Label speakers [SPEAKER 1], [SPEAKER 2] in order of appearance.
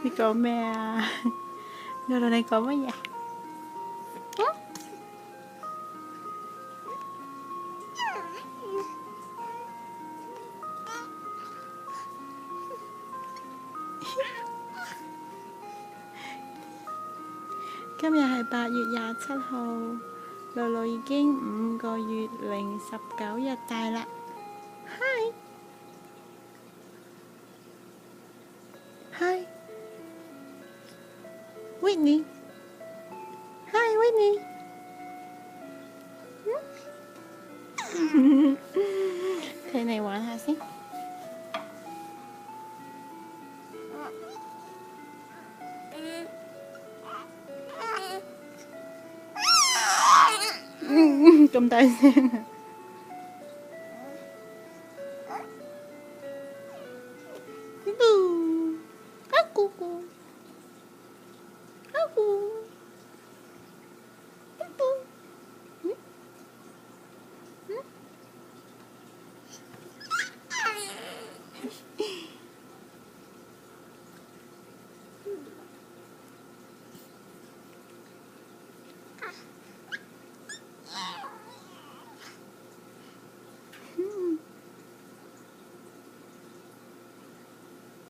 [SPEAKER 1] Đi cậu mẹ. Rồi đây có mấy vậy?今日係8月27號，露露已經5個月零19日大啦。Hi Hi Whitney Hi Whitney Thế này玩下先。咁大聲啊！咕咕，啊咕咕，啊咕。